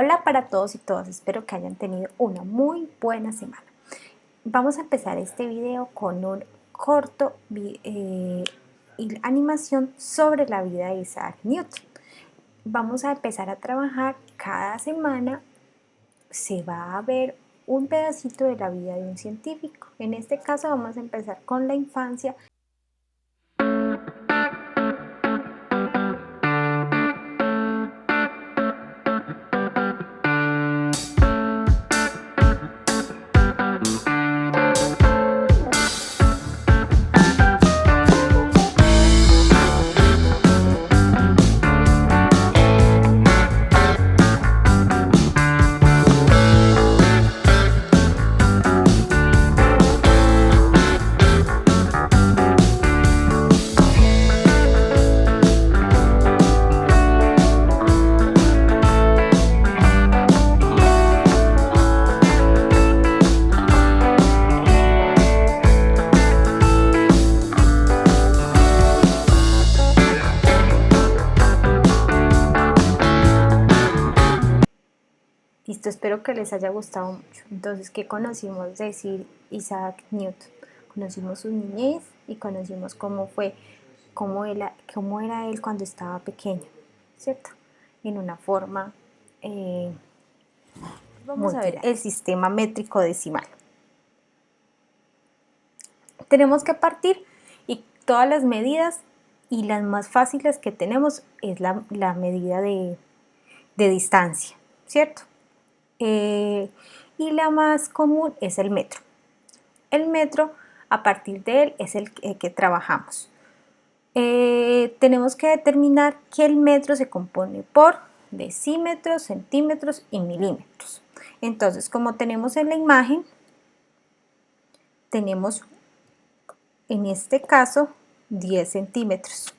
Hola para todos y todas, espero que hayan tenido una muy buena semana. Vamos a empezar este video con un corto animación sobre la vida de Isaac Newton. Vamos a empezar a trabajar cada semana, se va a ver un pedacito de la vida de un científico. En este caso vamos a empezar con la infancia. Listo, espero que les haya gustado mucho. Entonces, ¿qué conocimos de Sir Isaac Newton? Conocimos su niñez y conocimos cómo era él cuando estaba pequeño, ¿cierto? En una forma, vamos a ver el sistema métrico decimal. Tenemos que partir y todas las medidas, y las más fáciles que tenemos es la medida de distancia, ¿cierto? Y la más común es el metro. El metro, a partir de él, es el que trabajamos. Tenemos que determinar que el metro se compone por decímetros, centímetros y milímetros. Entonces, como tenemos en la imagen, tenemos en este caso 10 centímetros.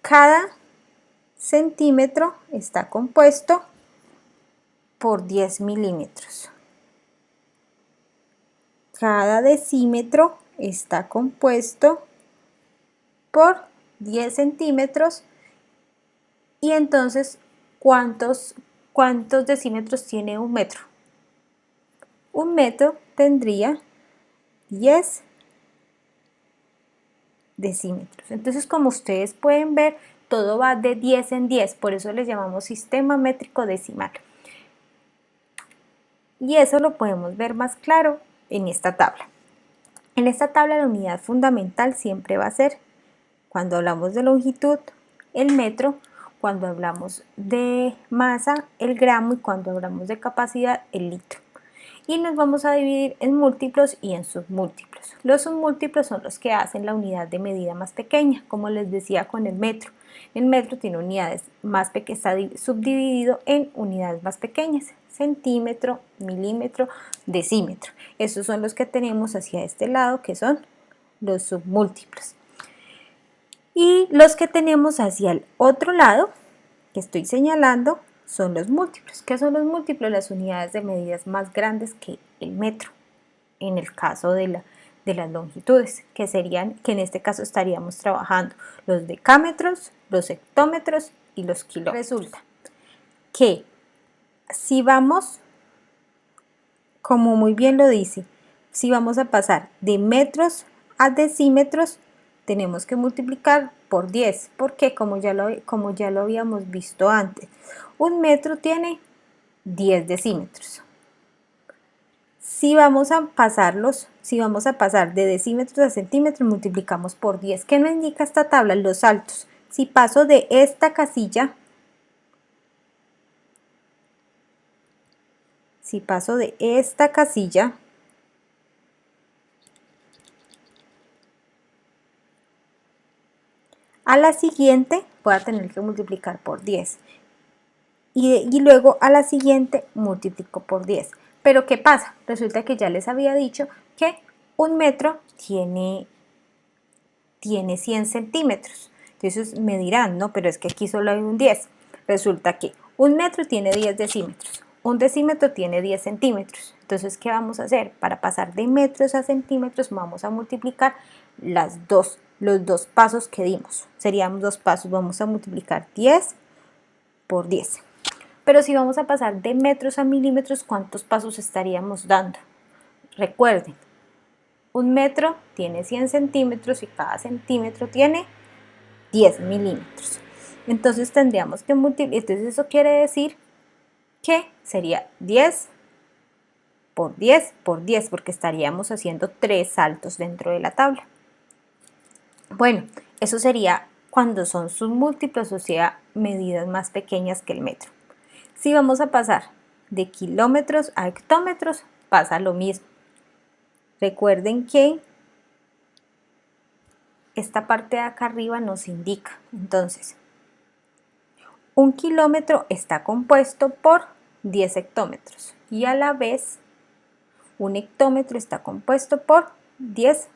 Cada centímetro está compuesto por 10 milímetros. Cada decímetro está compuesto por 10 centímetros. Y entonces, ¿cuántos decímetros tiene un metro? Un metro tendría 10 decímetros. Entonces, como ustedes pueden ver, todo va de 10 en 10, por eso les llamamos sistema métrico decimal. Y eso lo podemos ver más claro en esta tabla. En esta tabla la unidad fundamental siempre va a ser, cuando hablamos de longitud, el metro, cuando hablamos de masa, el gramo, y cuando hablamos de capacidad, el litro. Y nos vamos a dividir en múltiplos y en submúltiplos. Los submúltiplos son los que hacen la unidad de medida más pequeña, como les decía con el metro. El metro tiene unidades más pequeñas, está subdividido en unidades más pequeñas: centímetro, milímetro, decímetro. Esos son los que tenemos hacia este lado, que son los submúltiplos. Y los que tenemos hacia el otro lado, que estoy señalando, son los múltiplos. ¿Qué son los múltiplos? Las unidades de medidas más grandes que el metro, en el caso de las longitudes, que en este caso estaríamos trabajando los decámetros, los hectómetros y los kilómetros. Resulta que si vamos, como muy bien lo dice, si vamos a pasar de metros a decímetros, tenemos que multiplicar por 10, porque como ya lo habíamos visto antes, un metro tiene 10 decímetros. Si vamos a pasar de decímetros a centímetros, multiplicamos por 10. ¿Qué nos indica esta tabla? Los saltos. Si paso de esta casilla, a la siguiente voy a tener que multiplicar por 10. Y luego a la siguiente multiplico por 10. Pero ¿qué pasa? Resulta que ya les había dicho que un metro tiene 100 centímetros. Entonces me dirán, no, pero es que aquí solo hay un 10. Resulta que un metro tiene 10 decímetros. Un decímetro tiene 10 centímetros. Entonces, ¿qué vamos a hacer? Para pasar de metros a centímetros, vamos a multiplicar los dos pasos que dimos. Serían dos pasos. Vamos a multiplicar 10 por 10. Pero si vamos a pasar de metros a milímetros, ¿cuántos pasos estaríamos dando? Recuerden, un metro tiene 100 centímetros y cada centímetro tiene 10 milímetros. Entonces tendríamos que multiplicar, entonces eso quiere decir que sería 10 por 10 por 10, porque estaríamos haciendo 3 saltos dentro de la tabla. Bueno, eso sería cuando son sus múltiplos, o sea, medidas más pequeñas que el metro. Si vamos a pasar de kilómetros a hectómetros, pasa lo mismo. Recuerden que esta parte de acá arriba nos indica, entonces, un kilómetro está compuesto por 10 hectómetros y a la vez un hectómetro está compuesto por 10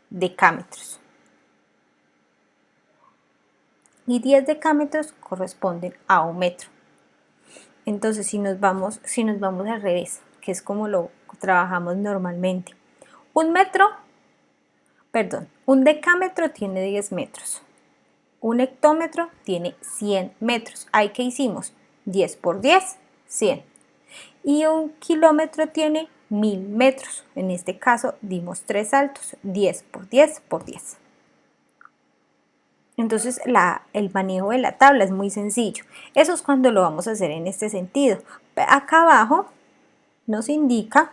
decámetros. Y 10 decámetros corresponden a un metro. Entonces, si nos vamos al revés, que es como lo trabajamos normalmente, un decámetro tiene 10 metros, un hectómetro tiene 100 metros. ¿Ahí qué hicimos? 10 por 10, 100. Y un kilómetro tiene 1000 metros. En este caso dimos 3 saltos, 10 por 10 por 10. Entonces el manejo de la tabla es muy sencillo. Eso es cuando lo vamos a hacer en este sentido. Acá abajo nos indica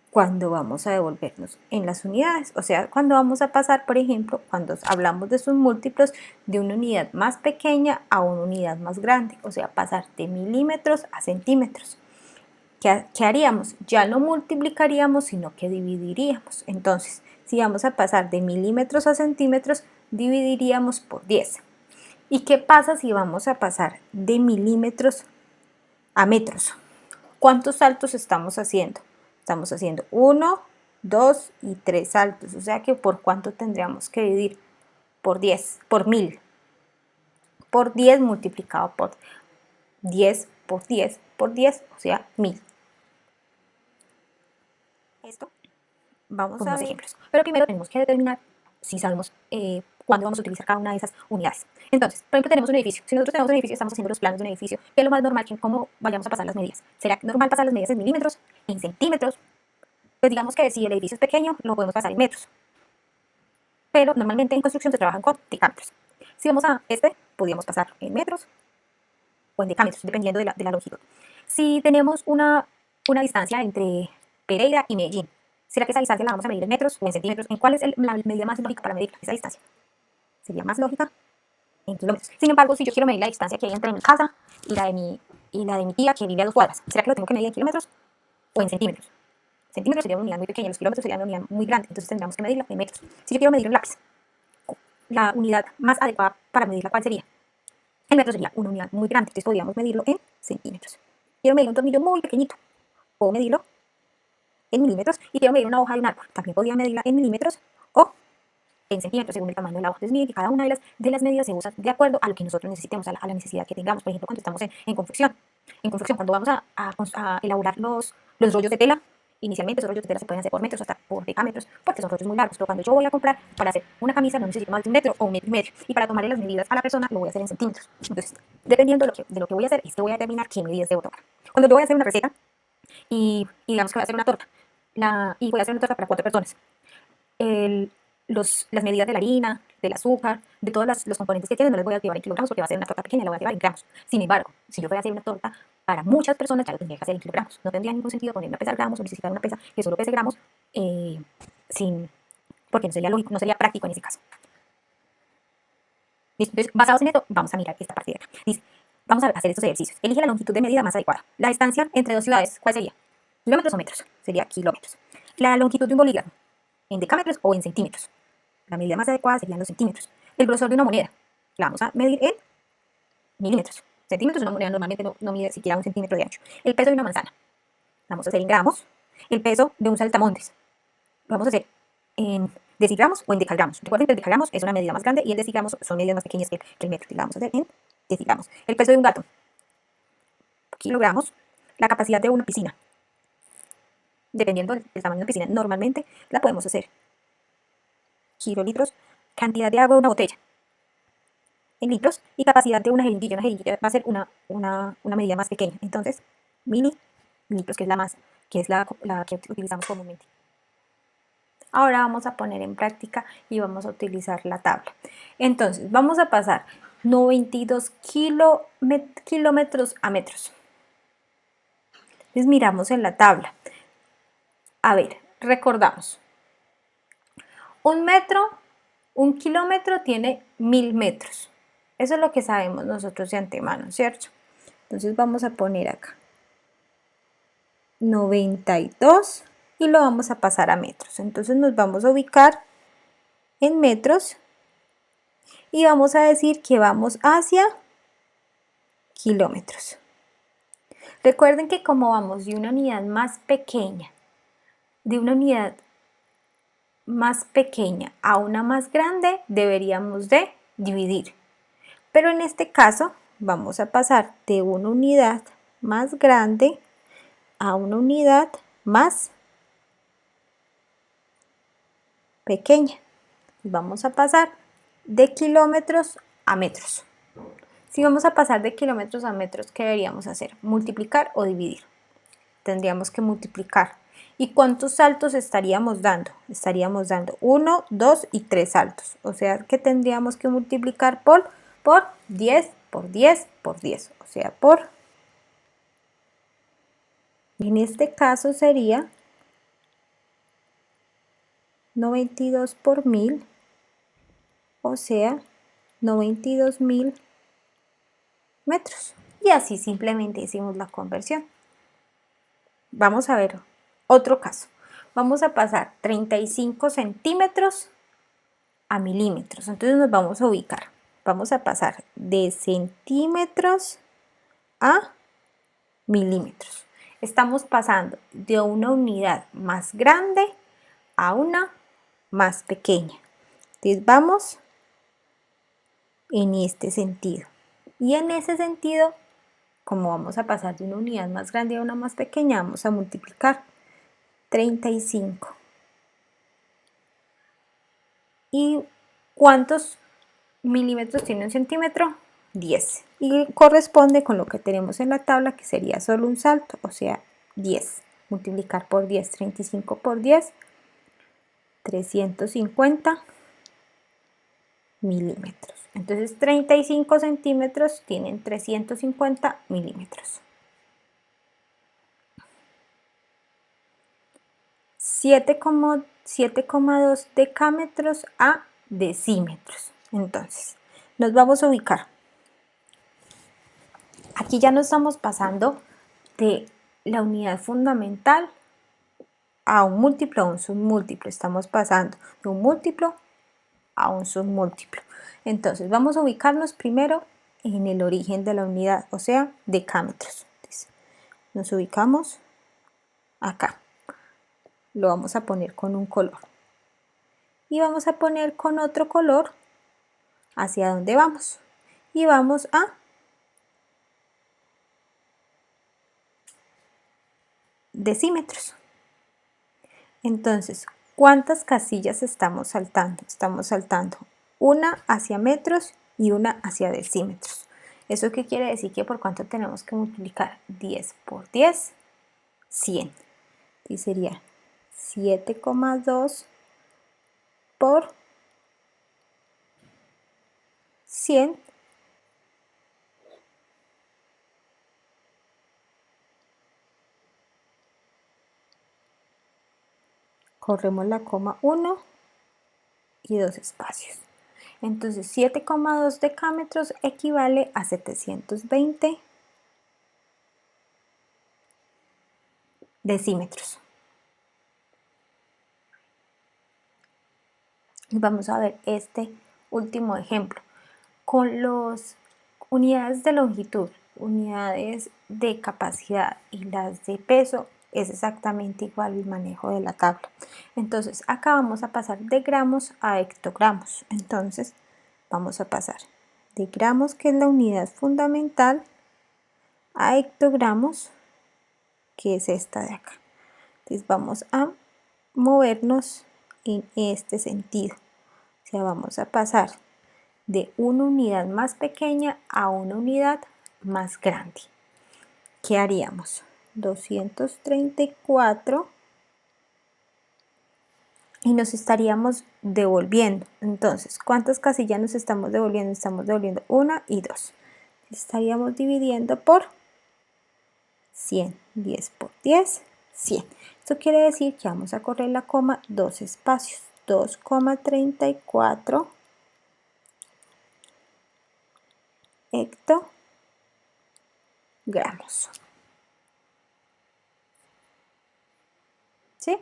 cuando vamos a devolvernos en las unidades. O sea, cuando vamos a pasar, por ejemplo, cuando hablamos de sus múltiplos, de una unidad más pequeña a una unidad más grande. O sea, pasar de milímetros a centímetros. ¿Qué haríamos? Ya no multiplicaríamos, sino que dividiríamos. Entonces, si vamos a pasar de milímetros a centímetros, dividiríamos por 10. ¿Y qué pasa si vamos a pasar de milímetros a metros? ¿Cuántos saltos estamos haciendo? Estamos haciendo 1, 2 y 3 saltos. O sea que ¿por cuánto tendríamos que dividir? Por 10, por 1000. Por 10 multiplicado por 10 por 10 por 10, o sea, 1000. Esto vamos a ver ejemplos. Pero primero tenemos que determinar si sabemos cuándo vamos a utilizar cada una de esas unidades. Entonces, por ejemplo, tenemos un edificio. Si nosotros tenemos un edificio, estamos haciendo los planos de un edificio, ¿qué es lo más normal? ¿Cómo vayamos a pasar las medidas? ¿Será normal pasar las medidas en milímetros, en centímetros? Pues digamos que si el edificio es pequeño, lo podemos pasar en metros. Pero normalmente en construcción se trabajan con decámetros. Si vamos a podríamos pasar en metros o en decámetros, dependiendo de la longitud. Si tenemos una distancia entre Pereira y Medellín, ¿será que esa distancia la vamos a medir en metros o en centímetros? ¿En cuál es la medida más lógica para medir esa distancia? Sería más lógica en kilómetros. Sin embargo, si yo quiero medir la distancia que hay entre mi casa y la de mi tía que vive a 2 cuadras, ¿será que lo tengo que medir en kilómetros o en centímetros? Centímetros sería una unidad muy pequeña, los kilómetros serían una unidad muy grande, entonces tendríamos que medirla en metros. Si yo quiero medir un lápiz, la unidad más adecuada para medirla, ¿cuál sería? El metro sería una unidad muy grande, entonces podríamos medirlo en centímetros. Quiero medir un tornillo muy pequeñito, puedo medirlo en milímetros, y quiero medir una hoja de un árbol, también podría medirla en milímetros o en centímetros según el tamaño de la hoja. Entonces, que cada una de las medidas se usa de acuerdo a lo que nosotros necesitemos, a la necesidad que tengamos. Por ejemplo, cuando estamos en confección. En confección, cuando vamos a elaborar los rollos de tela, inicialmente esos rollos de tela se pueden hacer por metros, hasta por decámetros, porque son rollos muy largos. Pero cuando yo voy a comprar para hacer una camisa, no necesito más de 1 metro o 1,5 metros. Y para tomarle las medidas a la persona, lo voy a hacer en centímetros. Entonces, dependiendo de lo que voy a hacer, es que voy a determinar qué medidas debo tomar. Cuando yo voy a hacer una receta, y digamos que voy a hacer una torta, y voy a hacer una torta para 4 personas, las medidas de la harina, del azúcar, de todos los componentes que tiene, no les voy a llevar en kilogramos porque va a ser una torta pequeña, la voy a llevar en gramos. Sin embargo, si yo voy a hacer una torta para muchas personas, ya lo tendría que hacer en kilogramos. No tendría ningún sentido ponerme a pesar gramos o necesitar una pesa que solo pese gramos, porque no sería lógico, no sería práctico en ese caso. ¿Listo? Entonces, basados en esto, vamos a mirar esta parte de acá. Dice, vamos a hacer estos ejercicios. Elige la longitud de medida más adecuada. La distancia entre 2 ciudades, ¿cuál sería? ¿Kilómetros o metros? Sería kilómetros. La longitud de un bolígrafo, ¿en decámetros o en centímetros? La medida más adecuada serían los centímetros. El grosor de una moneda, la vamos a medir en milímetros. Centímetros, una moneda normalmente no mide siquiera 1 centímetro de ancho. El peso de una manzana, la vamos a hacer en gramos. El peso de un saltamontes, lo vamos a hacer en decigramos o en decalgramos. Recuerden que el decalgramos es una medida más grande y el decigramos son medidas más pequeñas que el metro. La vamos a hacer en decigramos. El peso de un gato, kilogramos. La capacidad de una piscina, dependiendo del tamaño de una piscina, normalmente la podemos hacer kilolitros. Cantidad de agua de una botella, en litros y capacidad de una jeringuilla. Una jeringuilla va a ser una medida más pequeña. Entonces, mililitros, que es la más, que es la que utilizamos comúnmente. Ahora vamos a poner en práctica y vamos a utilizar la tabla. Entonces, vamos a pasar 92 kilómetros a metros. Entonces, miramos en la tabla. A ver, recordamos. Un kilómetro tiene 1000 metros. Eso es lo que sabemos nosotros de antemano, ¿cierto? Entonces vamos a poner acá 92 y lo vamos a pasar a metros. Entonces nos vamos a ubicar en metros y vamos a decir que vamos hacia kilómetros. Recuerden que como vamos de una unidad más pequeña, a una más grande, deberíamos de dividir. Pero en este caso vamos a pasar de una unidad más grande a una unidad más pequeña. Vamos a pasar de kilómetros a metros. Si vamos a pasar de kilómetros a metros, ¿qué deberíamos hacer? ¿Multiplicar o dividir? Tendríamos que multiplicar. ¿Y cuántos saltos estaríamos dando? Estaríamos dando 1, 2 y 3 saltos. O sea que tendríamos que multiplicar por 10, por 10, por 10. O sea, en este caso sería 92 por 1000, o sea, 92.000 metros. Y así simplemente hicimos la conversión. Vamos a ver otro caso. Vamos a pasar 35 centímetros a milímetros. Entonces nos vamos a ubicar. Vamos a pasar de centímetros a milímetros. Estamos pasando de una unidad más grande a una más pequeña. Entonces vamos en este sentido. Y en ese sentido, como vamos a pasar de una unidad más grande a una más pequeña, vamos a multiplicar 35. ¿Y cuántos milímetros tiene un centímetro? 10. Y corresponde con lo que tenemos en la tabla, que sería solo un salto, o sea, 10. Multiplicar por 10, 35 por 10, 350 milímetros. Entonces 35 centímetros tienen 350 milímetros. 7,2 decámetros a decímetros. Entonces, nos vamos a ubicar. Aquí ya no estamos pasando de la unidad fundamental a un múltiplo, a un submúltiplo. Estamos pasando de un múltiplo a un submúltiplo. Entonces, vamos a ubicarnos primero en el origen de la unidad, o sea, decámetros. Entonces, nos ubicamos acá. Lo vamos a poner con un color. Y vamos a poner con otro color hacia dónde vamos. Y vamos a decímetros. Entonces, ¿cuántas casillas estamos saltando? Estamos saltando una hacia metros y una hacia decímetros. ¿Eso qué quiere decir? Que por cuánto tenemos que multiplicar 10 por 10, 100. Y sería 7,2 por 100. Corremos la coma 1 y 2 espacios. Entonces 7,2 decámetros equivale a 720 decímetros. Y vamos a ver este último ejemplo. Con las unidades de longitud, unidades de capacidad y las de peso, es exactamente igual el manejo de la tabla. Entonces acá vamos a pasar de gramos a hectogramos. Entonces vamos a pasar de gramos, que es la unidad fundamental, a hectogramos, que es esta de acá. Entonces vamos a movernos en este sentido. O sea, vamos a pasar de una unidad más pequeña a una unidad más grande. ¿Qué haríamos? 234 y nos estaríamos devolviendo. Entonces, ¿cuántas casillas nos estamos devolviendo? Estamos devolviendo 1 y 2. Estaríamos dividiendo por 100. 10 por 10, 100. Esto quiere decir que vamos a correr la coma 2 espacios. 2,34 hectogramos. ¿Sí?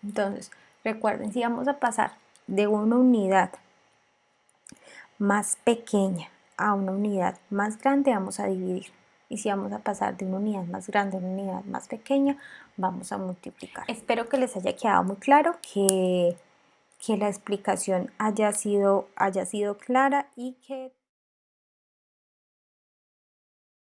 Entonces, recuerden, si vamos a pasar de una unidad más pequeña a una unidad más grande, vamos a dividir. Y si vamos a pasar de una unidad más grande a una unidad más pequeña, vamos a multiplicar. Espero que les haya quedado muy claro, que la explicación haya sido clara y que